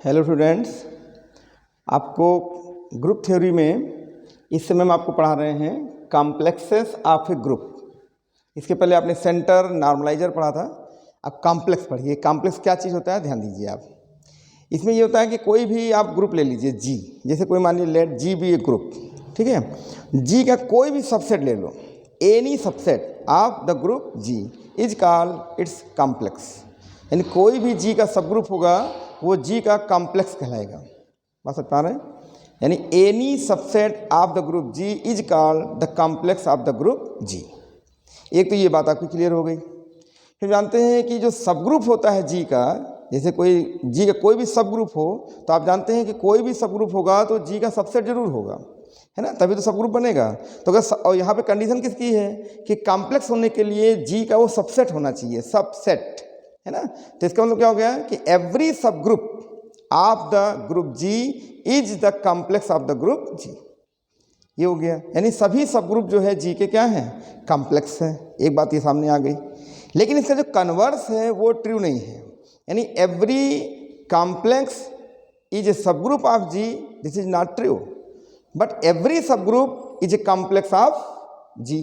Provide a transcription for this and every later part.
Hello students, आपको group theory में इस समय हम आपको पढ़ा रहे हैं कॉम्प्लेक्सेस ऑफ ए ग्रुप। इसके पहले आपने सेंटर नॉर्मलाइजर पढ़ा था, अब कॉम्प्लेक्स पढ़िए। कॉम्प्लेक्स क्या चीज़ होता है, ध्यान दीजिए आप। इसमें ये होता है कि कोई भी आप ग्रुप ले लीजिए जी, जैसे कोई मान लीजिए let G be a group, ठीक है। जी का कोई भी सबसेट ले लो, any subset of the group G is called its complex. यानी कोई भी जी का सब ग्रुप होगा वो जी का कॉम्प्लेक्स कहलाएगा। बात समझ पा रहे हैं? यानी any subset of the group G is called the complex of the group G. एक तो ये बात आपकी क्लियर हो गई। फिर जानते हैं कि जो सब ग्रुप होता है जी का, जैसे कोई जी का कोई भी सब ग्रुप हो तो आप जानते हैं कि कोई भी सब ग्रुप होगा तो जी का सबसेट जरूर होगा, है ना, तभी तो सब ग्रुप बनेगा। तो अगर और यहाँ पे कंडीशन किसकी है कि कॉम्प्लेक्स होने के लिए जी का वो सबसेट होना चाहिए, सबसेट, है ना। तो इसका मतलब क्या हो गया कि एवरी सब group of the group G is the complex of the group G. ये हो गया, यानी सभी सब ग्रुप जो है जी के क्या हैं, कॉम्प्लेक्स है। एक बात ये सामने आ गई। लेकिन इसका जो कन्वर्स है वो ट्रू नहीं है। यानी एवरी कॉम्प्लेक्स इज ए सब group of G, this is not true, but every सब group is a complex of G,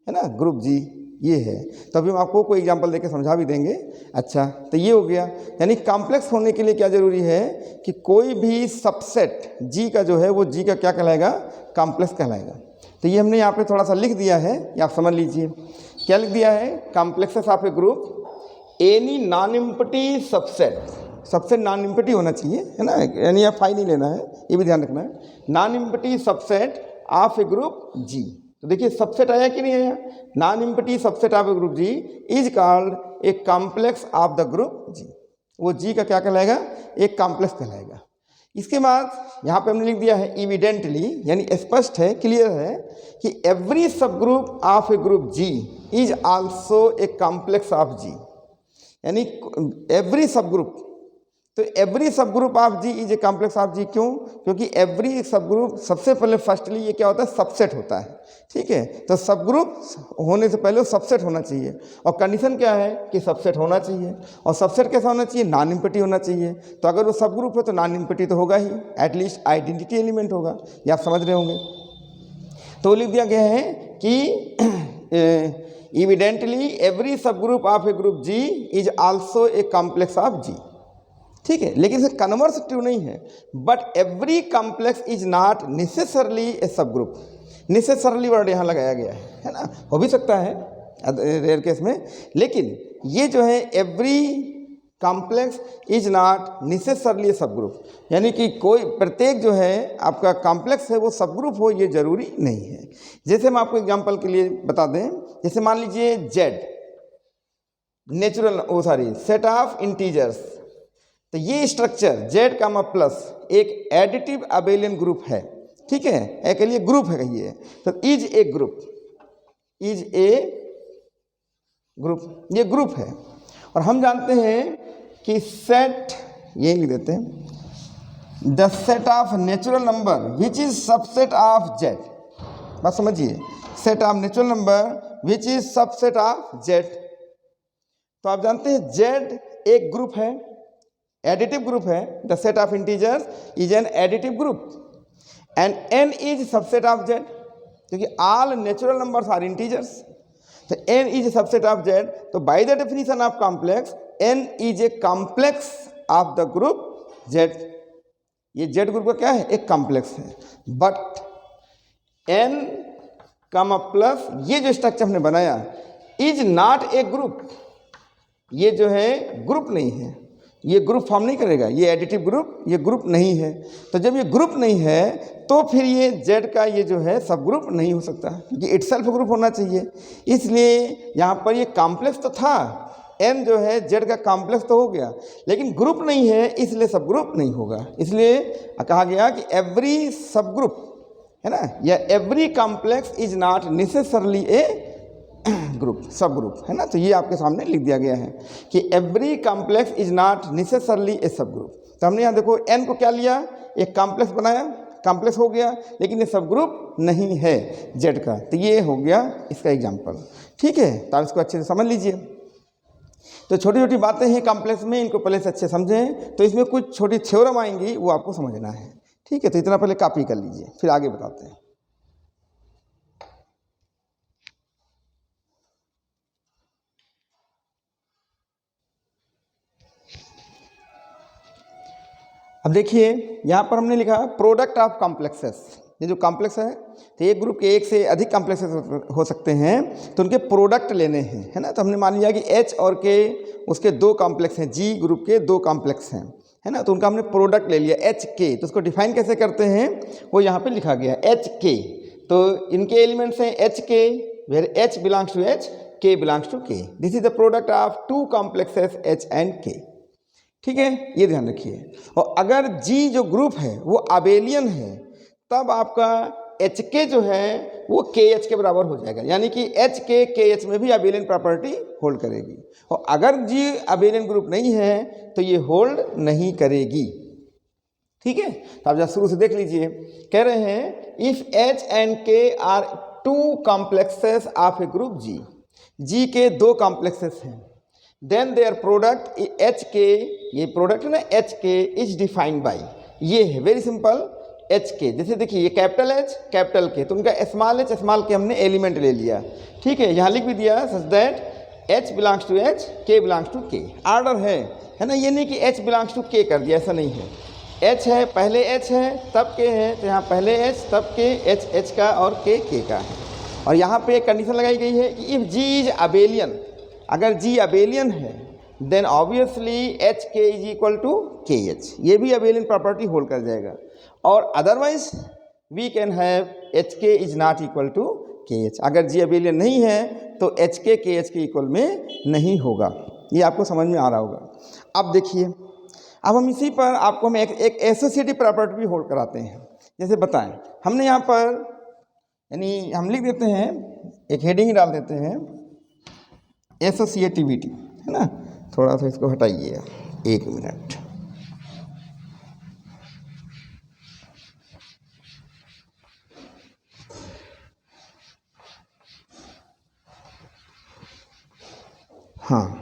है ना, ग्रुप जी ये है। तो अभी हम आपको कोई एग्जांपल देके समझा भी देंगे। अच्छा, तो ये हो गया। यानी कॉम्प्लेक्स होने के लिए क्या जरूरी है कि कोई भी सबसेट जी का जो है वो जी का क्या कहलाएगा, कॉम्प्लेक्स कहलाएगा। तो ये हमने यहाँ पे थोड़ा सा लिख दिया है, ये आप समझ लीजिए। क्या लिख दिया है, complexes of a group any non empty subset. Subset non empty होना चाहिए, है ना, यानी आप फाई नहीं लेना है, ये भी ध्यान रखना है। Non empty subset of a group G. तो देखिए सबसेट आया कि नहीं आया, non empty subset of a group G is called a complex of the group G. वो जी का क्या कहलाएगा, एक कॉम्प्लेक्स कहलाएगा। इसके बाद यहाँ पे हमने लिख दिया है इविडेंटली, यानी स्पष्ट है, क्लियर है कि एवरी सब group of a group G is also a complex of G. यानी एवरी सब ग्रुप, तो एवरी सब group of G is a complex of G. क्यों? क्योंकि एवरी सब ग्रुप सबसे पहले फर्स्टली ये क्या होता है, सबसेट होता है, ठीक है। तो सब ग्रुप होने से पहले वो सबसेट होना चाहिए, और कंडीशन क्या है कि सबसेट होना चाहिए। और सबसेट कैसा होना चाहिए, नॉन एम्प्टी होना चाहिए। तो अगर वो सब ग्रुप है तो नॉन एम्प्टी तो होगा ही, एटलीस्ट आइडेंटिटी एलिमेंट होगा। ये आप समझ रहे होंगे। तो लिख दिया गया है कि इविडेंटली एवरी सब group of a group G is also a complex of G, ठीक है। लेकिन इसे कन्वर्स ट्रू नहीं है, but every complex is not necessarily a सब ग्रुप। नेसेसरली वर्ड यहाँ लगाया गया है ना, हो भी सकता है रेयर केस में, लेकिन ये जो है every complex is not necessarily a सब ग्रुप, यानी कि कोई प्रत्येक जो है आपका कॉम्प्लेक्स है वो सब ग्रुप हो, ये जरूरी नहीं है। जैसे हम आपको एग्जांपल के लिए बता दें, जैसे मान लीजिए Z natural set of integers. तो ये स्ट्रक्चर जेड कामा प्लस एक एडिटिव अबेलियन ग्रुप है, ठीक है, एक लिए ग्रुप है कहिए। तो is a group, is A group, ये ग्रुप है। और हम जानते हैं कि सेट, ये लिख देते हैं, the set of natural number which is subset of Z. बात समझिए, set of natural number which is subset of Z. तो आप जानते हैं जेड एक ग्रुप है, एडिटिव ग्रुप है। The set of integers is an additive group and N is subset of Z, क्योंकि all natural numbers are integers. तो N is subset of Z. तो by the definition of complex N is a complex of the group Z. ये Z group का क्या है, एक complex है। But N comma plus ये जो स्ट्रक्चर हमने बनाया इज नॉट ए ग्रुप, ये जो है ग्रुप नहीं है, ये ग्रुप फॉर्म नहीं करेगा, ये एडिटिव ग्रुप, ये ग्रुप नहीं है। तो जब ये ग्रुप नहीं है तो फिर ये जेड का ये जो है सब ग्रुप नहीं हो सकता, क्योंकि इटसेल्फ ग्रुप होना चाहिए। इसलिए यहाँ पर ये कॉम्प्लेक्स तो था, एन जो है जेड का कॉम्प्लेक्स तो हो गया, लेकिन ग्रुप नहीं है, इसलिए सब ग्रुप नहीं होगा। इसलिए कहा गया कि एवरी सब ग्रुप, है ना, या every complex is not necessarily A group, सब ग्रुप, है ना। तो ये आपके सामने लिख दिया गया है कि every complex is not necessarily a सब ग्रुप। तो हमने यहाँ देखो एन को क्या लिया, एक कॉम्प्लेक्स बनाया, कॉम्प्लेक्स हो गया, लेकिन ये सब ग्रुप नहीं है जेड का। तो ये हो गया इसका एग्जाम्पल, ठीक है। तो आप इसको अच्छे से समझ लीजिए। तो छोटी छोटी बातें हैं कॉम्प्लेक्स में, इनको पहले से अच्छे समझें। तो इसमें कुछ छोटी थ्योरम आएंगी, वो आपको समझना है। ठीक है, तो इतना पहले कॉपी कर लीजिए, फिर आगे बताते हैं। अब देखिए यहाँ पर हमने लिखा प्रोडक्ट ऑफ कॉम्प्लेक्सेस। ये जो कॉम्प्लेक्स है, तो एक ग्रुप के एक से अधिक कॉम्प्लेक्सेस हो सकते हैं, तो उनके प्रोडक्ट लेने हैं, है ना। तो हमने मान लिया कि H और K उसके दो कॉम्प्लेक्स हैं, G ग्रुप के दो कॉम्प्लेक्स हैं, है ना। तो उनका हमने प्रोडक्ट ले लिया HK। तो उसको डिफाइन कैसे करते हैं, वो यहाँ पे लिखा गया HK। तो इनके एलिमेंट्स हैं HK, where H belongs to H, K belongs to K। This is the product of two complexes H and K। ठीक है, ये ध्यान रखिए। और अगर G जो ग्रुप है वो अबेलियन है, तब आपका HK जो है वो KH के बराबर हो जाएगा, यानी कि HK KH में भी अबेलियन प्रॉपर्टी होल्ड करेगी। और अगर G अबेलियन ग्रुप नहीं है तो ये होल्ड नहीं करेगी। ठीक है, तो आप जरा शुरू से देख लीजिए। कह रहे हैं if H and K are two complexes of a group G, G के दो कॉम्प्लेक्सेस हैं, देन देयर प्रोडक्ट HK, ये प्रोडक्ट है ना HK, इज डिफाइंड बाई, ये है वेरी सिंपल HK। जैसे देखिए ये कैपिटल H कैपिटल K, तो उनका स्मॉल h स्मॉल k हमने एलिमेंट ले लिया। ठीक है, यहाँ लिख भी दिया such that H belongs to H, K belongs to K। Order है ना, ये नहीं कि H बिलोंग्स टू K कर दिया, ऐसा नहीं है। H है, पहले H है तब K है, तो यहाँ पहले H तब K, H का और K का है। और यहाँ पे एक कंडीशन लगाई गई है कि इफ G इज अबेलियन, अगर G अबेलियन है then obviously HK is equal to KH, ये भी अबेलियन प्रॉपर्टी होल्ड कर जाएगा। और otherwise we can have HK is not equal to KH। अगर G अबेलियन नहीं है तो HK KH के इक्वल में नहीं होगा। ये आपको समझ में आ रहा होगा। अब देखिए, अब हम इसी पर आपको हम एक एसोसिएटिव प्रॉपर्टी भी होल्ड कराते हैं। जैसे बताएं, हमने यहाँ पर यानी हम लिख देते हैं, एक हेडिंग ही डाल देते हैं एसोसिएटिविटी, है ना। थोड़ा सा इसको हटाइए, एक मिनट। हाँ,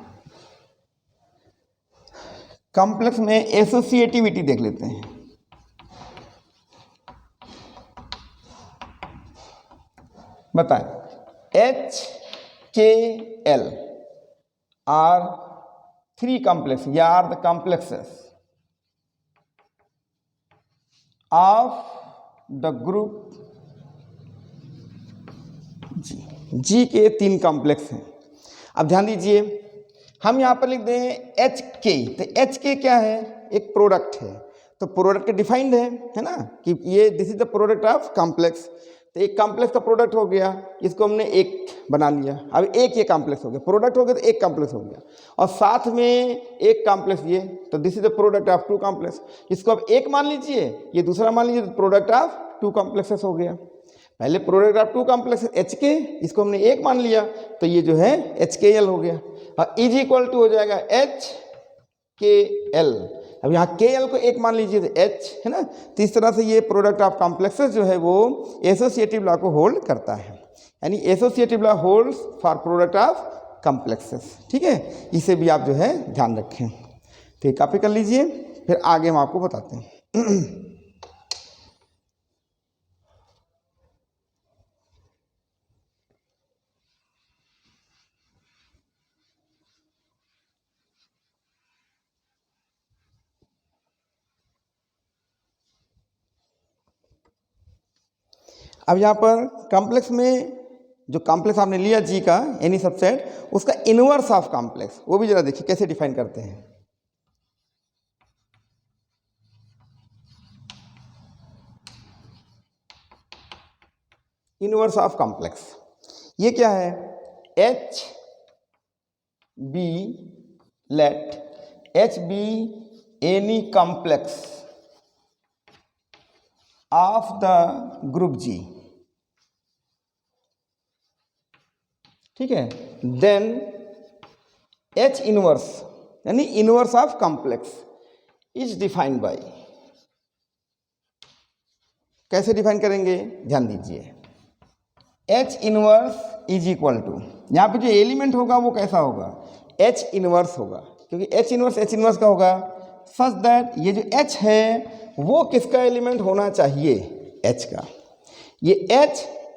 कॉम्प्लेक्स में एसोसिएटिविटी देख लेते हैं। बताएं, HKL आर थ्री कॉम्प्लेक्स, या are the complexes of the group G के तीन कॉम्प्लेक्स हैं। अब ध्यान दीजिए, हम यहाँ पर लिख दें HK, तो HK क्या है, एक प्रोडक्ट है। तो प्रोडक्ट डिफाइंड है ना, कि ये this is the product of complex. तो एक कॉम्प्लेक्स का प्रोडक्ट हो गया, इसको हमने एक बना लिया। अब एक ये कॉम्प्लेक्स हो गया, प्रोडक्ट हो गया तो एक कॉम्प्लेक्स हो गया, और साथ में एक कॉम्प्लेक्स ये, तो this is the product of two complex. इसको अब एक मान लीजिए, ये दूसरा मान लीजिए, तो प्रोडक्ट ऑफ टू कॉम्प्लेक्सेस हो गया। पहले product of two complexes HK, इसको हमने एक मान लिया, तो ये जो है HKL हो गया, और इज इक्वल टू हो जाएगा HKL। अब यहाँ KL को एक मान लीजिए तो H, है ना। तो इस तरह से ये प्रोडक्ट ऑफ कॉम्प्लेक्सेस जो है वो एसोसिएटिव लॉ को होल्ड करता है, यानी associative law holds for product of complexes. ठीक है, इसे भी आप जो है ध्यान रखें। तो ये कॉपी कर लीजिए, फिर आगे हम आपको बताते हैं। अब यहाँ पर कॉम्प्लेक्स में जो कॉम्प्लेक्स आपने लिया G का एनी सबसेट, उसका इनवर्स ऑफ कॉम्प्लेक्स, वो भी जरा देखिए कैसे डिफाइन करते हैं। इनवर्स ऑफ कॉम्प्लेक्स ये क्या है, HB, let HB any complex of the group G, ठीक है। देन H इनवर्स यानी inverse of complex is defined by, कैसे डिफाइन करेंगे, ध्यान दीजिए। H inverse is equal to, यहाँ पे जो एलिमेंट होगा वो कैसा होगा, H इनवर्स होगा, क्योंकि H इनवर्स का होगा सच दैट ये जो H है वो किसका एलिमेंट होना चाहिए, H का। ये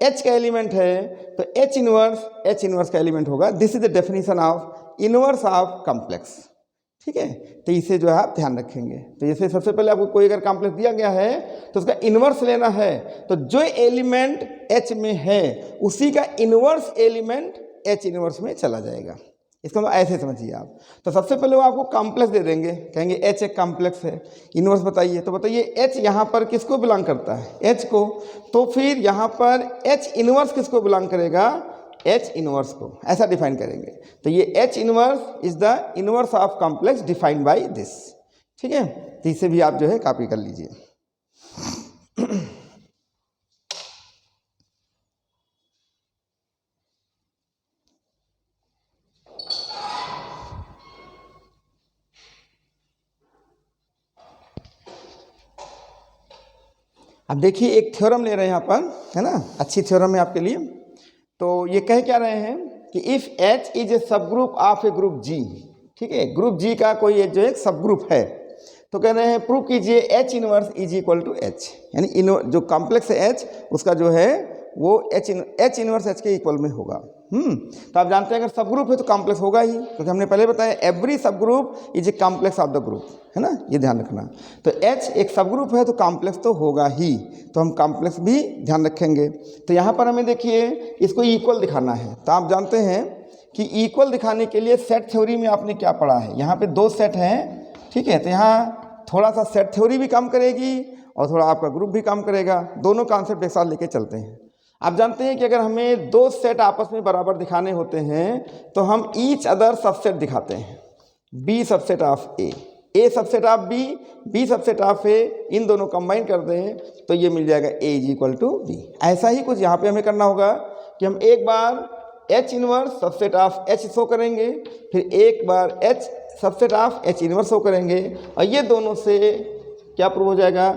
H का एलिमेंट है तो H इनवर्स का एलिमेंट होगा। This is the definition of inverse of complex. ठीक है, तो इसे जो है आप ध्यान रखेंगे। तो जैसे सबसे पहले आपको कोई अगर कॉम्प्लेक्स दिया गया है तो उसका इन्वर्स लेना है, तो जो एलिमेंट H में है उसी का इन्वर्स एलिमेंट H इनवर्स में चला जाएगा। इसको मतलब ऐसे समझिए आप। तो सबसे पहले वो आपको कॉम्प्लेक्स दे देंगे, कहेंगे H एक कॉम्प्लेक्स है, इनवर्स बताइए। तो बताइए H यहाँ पर किसको बिलोंग करता है, H को। तो फिर यहाँ पर H इनवर्स किसको बिलोंग करेगा, H इनवर्स को। ऐसा डिफाइन करेंगे। तो ये H inverse is the inverse of complex defined by this. ठीक है, तो इसे भी आप जो है कॉपी कर लीजिए। अब देखिए एक थ्योरम ले रहे हैं यहाँ पर, है ना, अच्छी थ्योरम है आपके लिए। तो ये कह क्या रहे हैं कि इफ़ H इज ए सब group of a group G, ठीक है, ग्रुप G का कोई जो एक सब ग्रुप है, तो कह रहे हैं प्रूव कीजिए H inverse is equal to H, यानी जो कॉम्प्लेक्स है H उसका जो है वो H इनवर्स H के इक्वल में होगा। तो आप जानते हैं अगर सब ग्रुप है तो कॉम्प्लेक्स होगा ही, क्योंकि हमने पहले बताया एवरी सब group is a complex of the group, है ना, ये ध्यान रखना। तो H एक सब ग्रुप है तो कॉम्प्लेक्स तो होगा ही, तो हम कॉम्प्लेक्स भी ध्यान रखेंगे। तो यहाँ पर हमें देखिए इसको इक्वल दिखाना है। तो आप जानते हैं कि इक्वल दिखाने के लिए सेट थ्योरी में आपने क्या पढ़ा है, यहाँ पे दो सेट हैं, ठीक है। तो यहाँ थोड़ा सा सेट थ्योरी भी काम करेगी और थोड़ा आपका ग्रुप भी काम करेगा, दोनों कॉन्सेप्ट एक साथ लेके चलते हैं। आप जानते हैं कि अगर हमें दो सेट आपस में बराबर दिखाने होते हैं तो हम ईच अदर सबसेट दिखाते हैं, B subset of A subset of B subset of A, इन दोनों कंबाइन कर दें तो ये मिल जाएगा A is equal to B. ऐसा ही कुछ यहाँ पे हमें करना होगा कि हम एक बार H inverse subset of H show करेंगे, फिर एक बार H subset of H inverse show करेंगे, और ये दोनों से क्या प्रूव हो जाएगा,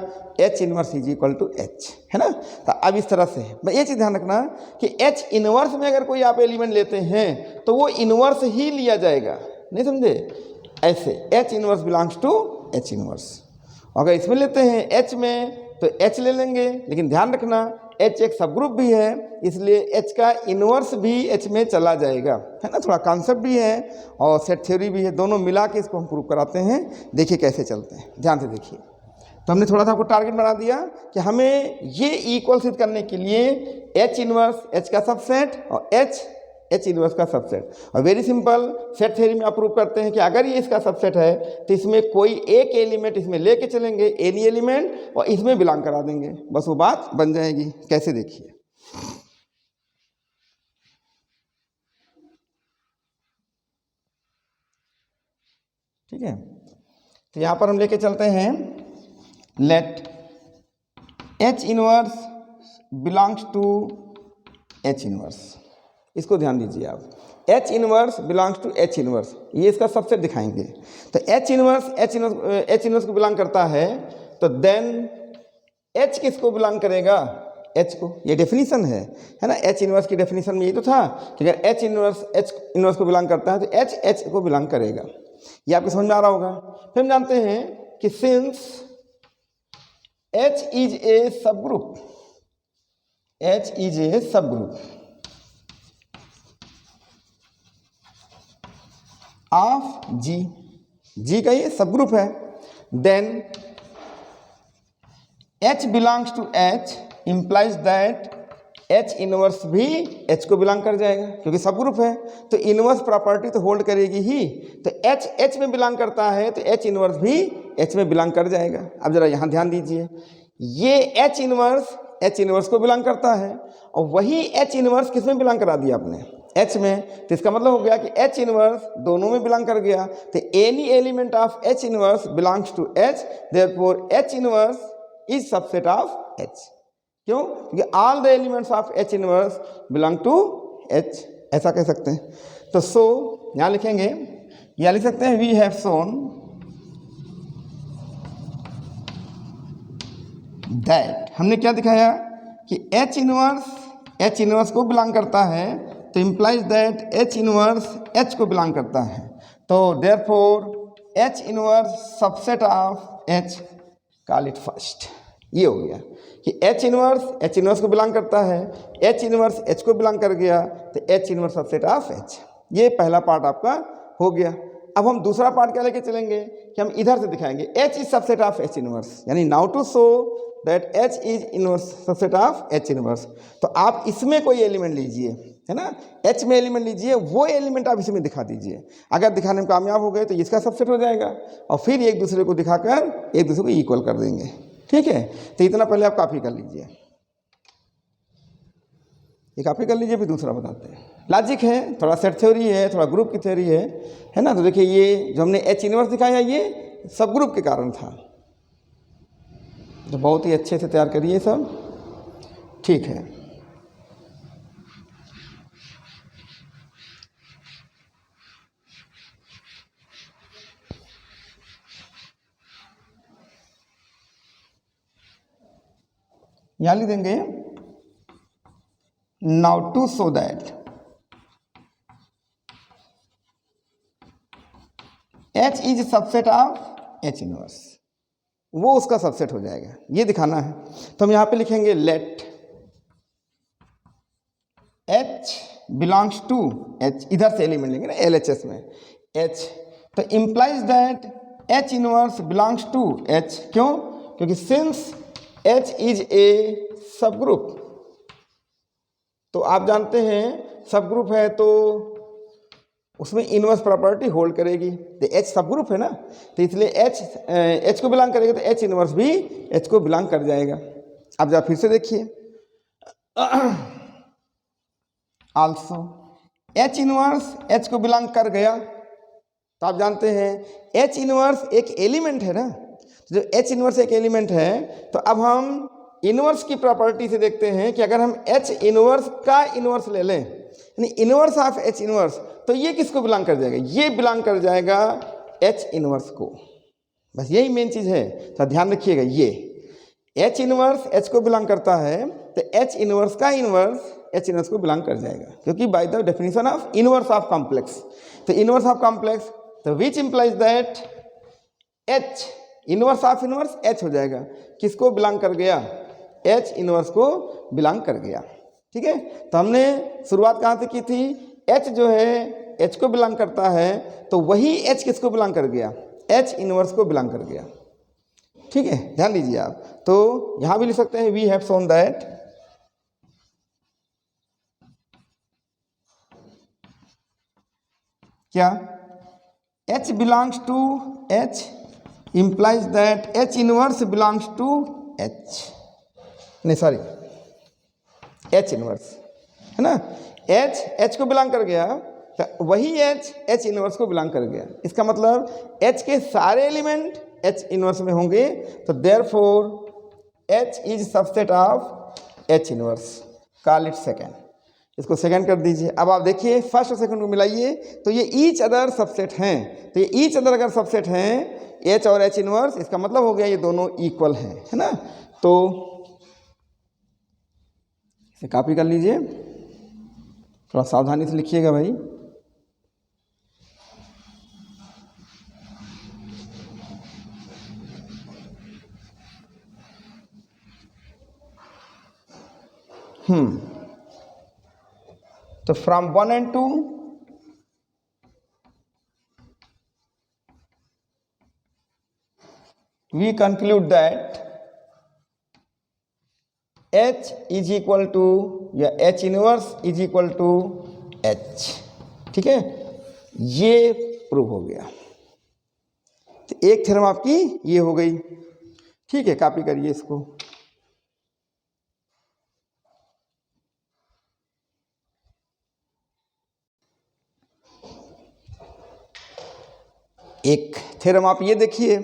H inverse is equal to H, है ना। तो अब इस तरह से मैं ये चीज़ ध्यान रखना कि H इनवर्स में अगर कोई आप एलिमेंट लेते हैं तो वो इनवर्स ही लिया जाएगा, नहीं समझे, ऐसे H inverse belongs to H inverse. अगर इसमें लेते हैं H में तो H ले लेंगे, लेकिन ध्यान रखना H एक सब ग्रुप भी है, इसलिए H का इनवर्स भी H में चला जाएगा, है ना। थोड़ा कॉन्सेप्ट भी है और सेट थ्योरी भी है, दोनों मिला के इसको हम प्रूव कराते हैं। देखिए कैसे चलते हैं, ध्यान से देखिए। तो हमने थोड़ा सा आपको टारगेट बना दिया कि हमें ये इक्वल सिद्ध करने के लिए H इनवर्स H का सबसेट और H इनवर्स का सबसेट, और वेरी सिंपल सेट थ्योरी में आप प्रूव करते हैं कि अगर ये इसका सबसेट है तो इसमें कोई एक एलिमेंट इसमें लेके चलेंगे, एनी एलिमेंट, और इसमें बिलोंग करा देंगे, बस वो बात बन जाएगी। कैसे देखिए, ठीक है। तो यहाँ पर हम लेके चलते हैं let H inverse belongs to H inverse. इसको ध्यान दीजिए आप, H inverse belongs to H inverse, ये इसका सबसेट दिखाएंगे। तो H इनवर्स को बिलोंग करता है, तो देन H किसको बिलोंग करेगा, H को। ये डेफिनेशन है ना, H इनवर्स की डेफिनेशन में ये तो था कि अगर H इनवर्स को बिलोंग करता है तो H को बिलोंग करेगा। ये आपको समझ में आ रहा होगा। फिर हम जानते हैं कि सिंस H इज ए सब ग्रुप, H इज ए सब ग्रुप ऑफ G का ये सब ग्रुप है, then H belongs to H implies that H inverse भी H को बिलोंग कर जाएगा, क्योंकि सब ग्रुप है तो इनवर्स प्रॉपर्टी तो होल्ड करेगी ही। तो H में बिलोंग करता है तो H इनवर्स भी H में बिलोंग कर जाएगा। अब जरा यहाँ ध्यान दीजिए, ये H इनवर्स को बिलोंग करता है, और वही H इनवर्स किस में बिलोंग करा दिया आपने, H में। तो इसका मतलब हो गया कि H इनवर्स दोनों में बिलोंग कर गया। तो any element of H inverse belongs to H, therefore H inverse is subset of H। क्यों, क्योंकि all the elements of H inverse belong to H, ऐसा कह सकते हैं। तो सो यहाँ लिखेंगे, यहाँ लिख सकते हैं वी हैव शोन दैट, हमने क्या दिखाया कि H इनवर्स को बिलोंग करता है, तो implies that H inverse H को बिलोंग करता है। तो therefore H inverse subset of H, call it first. ये हो गया कि H इनवर्स को बिलोंग करता है, H इनवर्स H को बिलोंग कर गया, तो H inverse subset of H। ये पहला पार्ट आपका हो गया। अब हम दूसरा पार्ट क्या लेके चलेंगे कि हम इधर से दिखाएंगे H is subset of H inverse, यानी now to show that H is inverse subset of H inverse. तो आप इसमें कोई एलिमेंट लीजिए, है ना, H में एलिमेंट लीजिए, वो एलिमेंट आप इसमें दिखा दीजिए। अगर दिखाने में कामयाब हो गए तो इसका सबसेट हो जाएगा, और फिर एक दूसरे को दिखाकर एक दूसरे को इक्वल कर देंगे। ठीक है, तो इतना पहले आप कॉपी कर लीजिए, ये कॉपी कर लीजिए, फिर दूसरा बताते हैं। लॉजिक है, थोड़ा सेट थ्योरी है, थोड़ा ग्रुप की थ्योरी है ना। तो देखिए ये जो हमने H इनवर्स दिखाया ये सब ग्रुप के कारण था, तो बहुत ही अच्छे से तैयार करिए सब। ठीक है, यहाँ लिख देंगे now to show that H is subset of H inverse, वो उसका सबसेट हो जाएगा, ये दिखाना है। तो हम यहाँ पे लिखेंगे let H belongs to H, इधर से एलिमेंट लेंगे ना LHS में H, तो implies that H inverse belongs to H। क्यों? क्योंकि सिंस H इज ए सब ग्रुप, तो आप जानते हैं सब ग्रुप है तो उसमें इनवर्स प्रॉपर्टी होल्ड करेगी, तो H सब ग्रुप है ना, तो इसलिए H को बिलोंग करेगा, तो H इनवर्स भी H को बिलोंग कर जाएगा। अब जरा फिर से देखिए, आल्सो H इनवर्स H को बिलोंग कर गया, तो आप जानते हैं H इनवर्स एक एलिमेंट है ना, जो H इनवर्स एक एलिमेंट है, तो अब हम इनवर्स की प्रॉपर्टी से देखते हैं कि अगर हम H इनवर्स का इनवर्स ले लें, यानी इनवर्स ऑफ H इनवर्स, तो ये किसको बिलोंग कर जाएगा? ये बिलोंग कर जाएगा H इनवर्स को। बस यही मेन चीज़ है, तो ध्यान रखिएगा, ये H इनवर्स H को बिलोंग करता है, तो H इनवर्स का इनवर्स H इनवर्स को बिलोंग कर जाएगा, क्योंकि bye the definition of inverse of complex, तो इनवर्स ऑफ कॉम्प्लेक्स, तो which implies that H inverse of inverse H हो जाएगा, किसको बिलोंग कर गया? H इनवर्स को बिलोंग कर गया। ठीक है, तो हमने शुरुआत कहाँ से की थी? H जो है H को बिलोंग करता है, तो वही H किसको बिलोंग कर गया? H इनवर्स को बिलोंग कर गया। ठीक है, ध्यान दीजिए आप, तो यहाँ भी लिख सकते हैं वी हैव शोन दैट क्या H belongs to H implies that H inverse belongs to H, नहीं सॉरी H इनवर्स है ना, H को बिलोंग कर गया, तो वही H इनवर्स को बिलोंग कर गया। इसका मतलब H के सारे एलिमेंट H इनवर्स में होंगे, तो therefore H is subset of H inverse, call it second. इसको सेकेंड कर दीजिए। अब आप देखिए फर्स्ट और सेकंड को मिलाइए, तो ये ईच अदर सबसेट हैं, तो ये ईच अदर अगर सबसेट हैं H और H इनवर्स, इसका मतलब हो गया ये दोनों इक्वल हैं, है ना। तो इसे कॉपी कर लीजिए, थोड़ा सावधानी से लिखिएगा भाई। तो from 1 and 2 we conclude that H is equal to या H inverse is equal to H। ठीक है, ये प्रूव हो गया। तो एक थ्योरम आपकी ये हो गई। ठीक है, कॉपी करिए इसको। एक थ्योरम आप ये देखिए,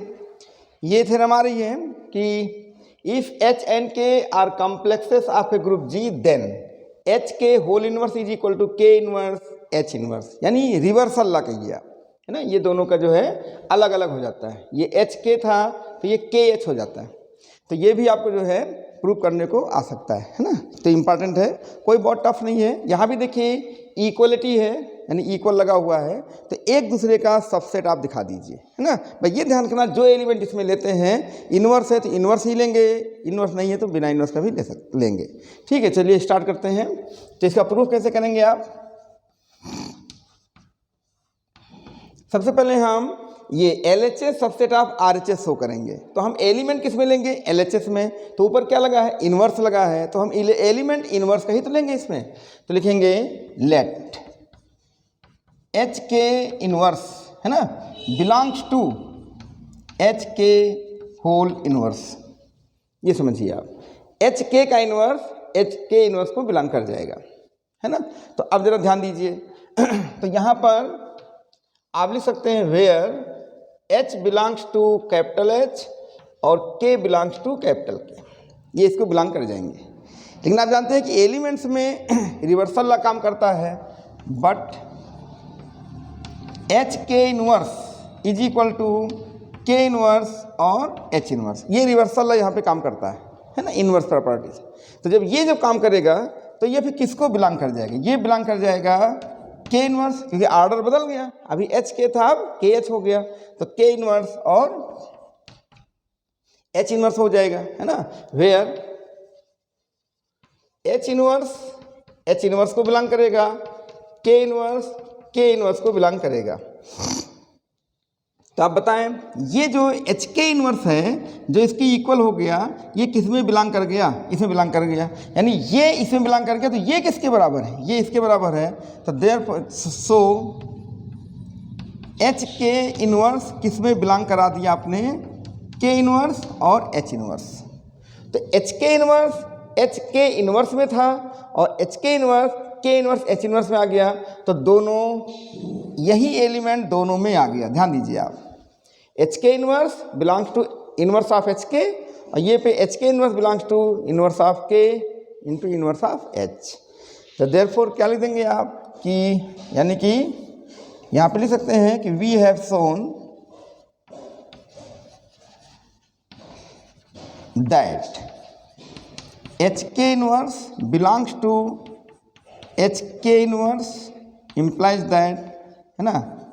ये थ्योरम आ रही है कि if H and K are complexes of a group G then H के whole inverse is equal to K inverse H inverse, यानी रिवर्सल ला कहिए आप, है ना। ये दोनों का जो है अलग अलग हो जाता है, ये HK था तो ये KH हो जाता है। तो ये भी आपको जो है प्रूव करने को आ सकता है ना। तो इम्पॉर्टेंट है, कोई बहुत टफ नहीं है। यहाँ भी देखिए इक्वलिटी है यानी इक्वल लगा हुआ है, तो एक दूसरे का सबसेट आप दिखा दीजिए, है ना भाई। ये ध्यान रखना, जो एलिमेंट इसमें लेते हैं इन्वर्स है तो इन्वर्स ही लेंगे, इन्वर्स नहीं है तो बिना इन्वर्स का भी लेंगे। ठीक है, चलिए स्टार्ट करते हैं। तो इसका प्रूफ कैसे करेंगे आप? सबसे पहले हम ये LHS subset of RHS show करेंगे। तो हम एलिमेंट किस में लेंगे? LHS में। तो ऊपर क्या लगा है? इन्वर्स लगा है, तो हम एलिमेंट इन्वर्स का ही तो लेंगे इसमें। तो लिखेंगे लेट HK इन्वर्स, है ना, belongs to HK whole inverse. ये समझिए आप, HK का इन्वर्स HK इन्वर्स को बिलोंग कर जाएगा, है ना। तो अब जरा ध्यान दीजिए तो यहाँ पर आप लिख सकते हैं where H belongs to capital H और K belongs to capital K, ये इसको बिलोंग कर जाएंगे। लेकिन आप जानते हैं कि एलिमेंट्स में रिवर्सल का काम करता है, but HK inverse is equal to K inverse और H इनवर्स, ये रिवर्सल यहाँ पे काम करता है ना, इनवर्स प्रॉपर्टीज। तो जब काम करेगा तो ये फिर किसको बिलोंग कर जाएगा? ये बिलोंग कर जाएगा K इनवर्स, क्योंकि ऑर्डर बदल गया, अभी HK था अब KH हो गया, तो K इनवर्स और H इनवर्स हो जाएगा, है ना। वेयर H इनवर्स को बिलोंग करेगा, K इनवर्स को बिलोंग करेगा। तो आप बताएं, ये जो HK इनवर्स है जो इसकी इक्वल हो गया, ये किस में बिलोंग कर गया? इसमें बिलोंग कर गया, यानी ये इसमें बिलोंग कर गया, तो ये किसके बराबर है? ये इसके बराबर है। तो देयरफॉर सो HK इनवर्स किस में बिलोंग करा दिया आपने? K इनवर्स और H इनवर्स। तो HK इनवर्स में था और HK inverse K inverse H inverse में आ गया, तो दोनों यही एलिमेंट दोनों में आ गया। ध्यान दीजिए आप, HK inverse belongs to inverse of HK और ये पे HK inverse belongs to inverse of K into inverse of H। तो देयरफॉर क्या लिख देंगे आप कि, यानी कि यहाँ पे लिख सकते हैं कि we have shown that HK inverse belongs to HK inverse implies that, है ना,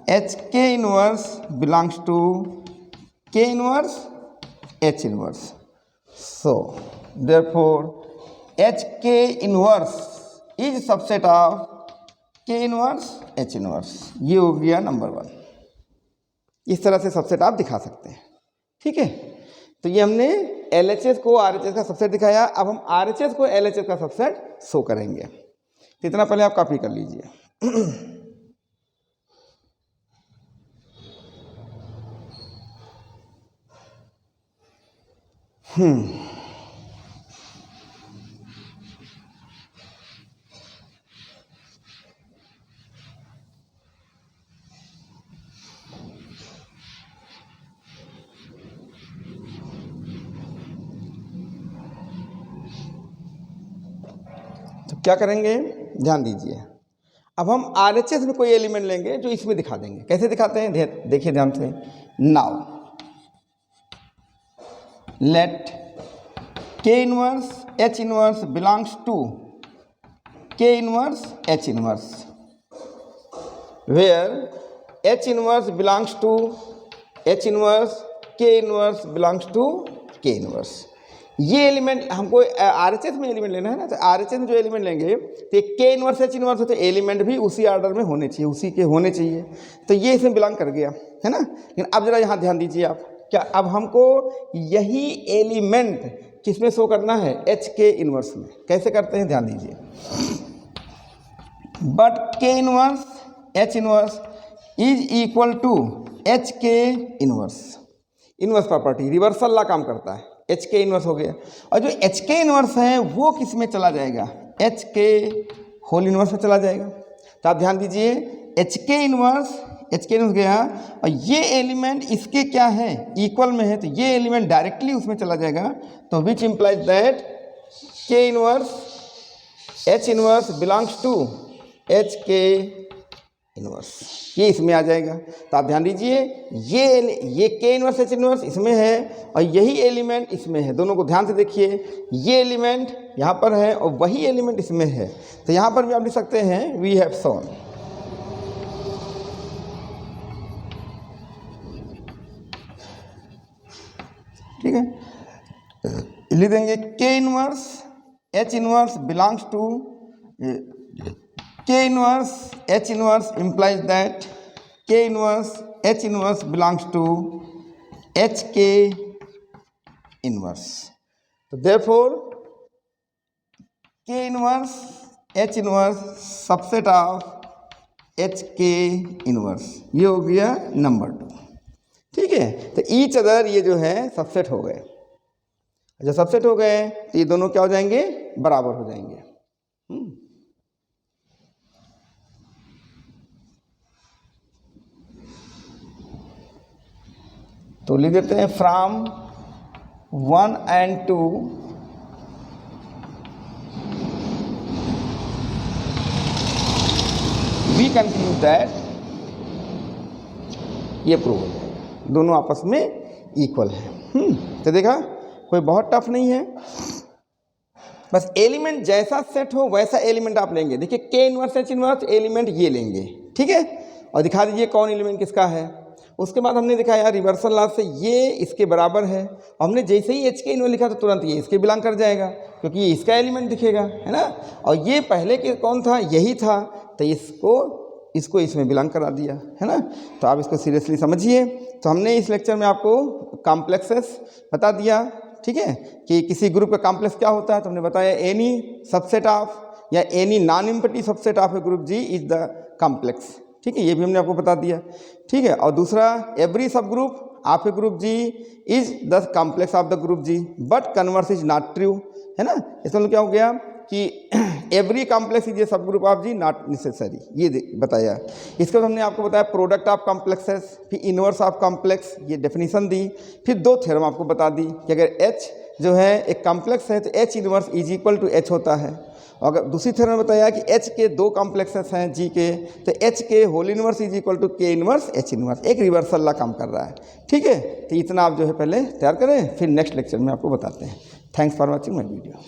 HK inverse belongs to K inverse H inverse. So therefore HK inverse is subset of K inverse H inverse. ये हो गया number 1। इस तरह से subset आप दिखा सकते हैं, ठीक है। तो ये हमने LHS को RHS का सबसेट दिखाया, अब हम RHS को LHS का सबसेट शो करेंगे। तो इतना पहले आप कॉपी कर लीजिए। तो क्या करेंगे, ध्यान दीजिए। अब हम RHS में कोई एलिमेंट लेंगे जो इसमें दिखा देंगे। कैसे दिखाते हैं, देखिए ध्यान से। Now let K inverse H inverse belongs to K inverse H inverse, where H inverse belongs to H inverse, K inverse belongs to K inverse. ये एलिमेंट हमको RHS में एलिमेंट लेना है ना, तो RHS में जो एलिमेंट लेंगे तो K इनवर्स H इनवर्स है, तो एलिमेंट भी उसी ऑर्डर में होने चाहिए, उसी के होने चाहिए। तो ये इसमें बिलोंग कर गया, है ना। लेकिन अब जरा यहाँ ध्यान दीजिए आप, क्या अब हमको यही एलिमेंट किस में शो करना है? HK इनवर्स में। कैसे करते हैं, ध्यान दीजिए। But K inverse H inverse is equal to HK inverse. Inverse property reversal law काम करता है, HK इनवर्स हो गया। और जो HK इनवर्स है वो किस में चला जाएगा? HK होल इनवर्स में चला जाएगा। तो आप ध्यान दीजिए, HK इनवर्स गया और ये एलिमेंट इसके क्या है? इक्वल में है, तो ये एलिमेंट डायरेक्टली उसमें चला जाएगा। तो which implies that K inverse H inverse belongs to HK inverse, ये इसमें आ जाएगा। तो आप ध्यान दीजिए, ये K इनवर्स H इनवर्स इसमें है और यही एलिमेंट इसमें है। दोनों को ध्यान से देखिए, ये एलिमेंट यहाँ पर है और वही एलिमेंट इसमें है। तो यहाँ पर भी आप लिख सकते हैं वी हैव शोन ठीक है, लिख देंगे K inverse H inverse belongs to K inverse H inverse implies that K inverse H inverse belongs to H K inverse. तो therefore K inverse H inverse subset of H K inverse, ये हो गया number 2। ठीक है, तो each other ये जो है सबसेट हो गए। जब सबसेट हो गए तो ये दोनों क्या हो जाएंगे, बराबर हो जाएंगे। तो लिख देते हैं from 1 and 2 we conclude that, ये प्रूव हो जाएगा दोनों आपस में इक्वल है। तो देखा कोई बहुत टफ नहीं है, बस एलिमेंट जैसा सेट हो वैसा एलिमेंट आप लेंगे। देखिए के इनवर्स एच इनवर्स एलिमेंट ये लेंगे, ठीक है, और दिखा दीजिए कौन एलिमेंट किसका है। उसके बाद हमने दिखाया रिवर्सल लॉ से ये इसके बराबर है, हमने जैसे ही एच के इनवर्स लिखा तो तुरंत ये इसके बिलोंग कर जाएगा क्योंकि ये इसका एलिमेंट दिखेगा, है ना। और ये पहले के कौन था, यही था, तो इसको इसमें बिलोंग करा दिया, है ना। तो आप इसको सीरियसली समझिए। तो हमने इस लेक्चर में आपको कॉम्प्लेक्सेस बता दिया, ठीक है, कि किसी ग्रुप का कॉम्प्लेक्स क्या होता है। तो हमने बताया एनी सबसेट ऑफ या any non empty subset of a group G is the complex, ठीक है, ये भी हमने आपको बता दिया, ठीक है। और दूसरा एवरी सब group of a group G is the complex of the group G but converse is not true, है ना। इसका मतलब क्या हो गया कि एवरी कॉम्प्लेक्स इज ए सब group of G not necessary, ये बताया। इसके बाद हमने आपको बताया प्रोडक्ट ऑफ कॉम्प्लेक्सेस, फिर इनवर्स ऑफ कॉम्प्लेक्स, ये डेफिनेशन दी, फिर 2 थ्योरम आपको बता दी कि अगर एच जो है एक कॉम्प्लेक्स है तो H inverse is equal to H होता है। और अगर दूसरी थ्योरम में बताया कि एच के 2 कॉम्प्लेक्सेस हैं जी के, तो H K whole inverse is equal to K inverse H inverse, एक रिवर्सल लॉ काम कर रहा है, ठीक है। तो इतना आप जो है पहले तैयार करें, फिर नेक्स्ट लेक्चर में आपको बताते हैं। Thanks for watching my video.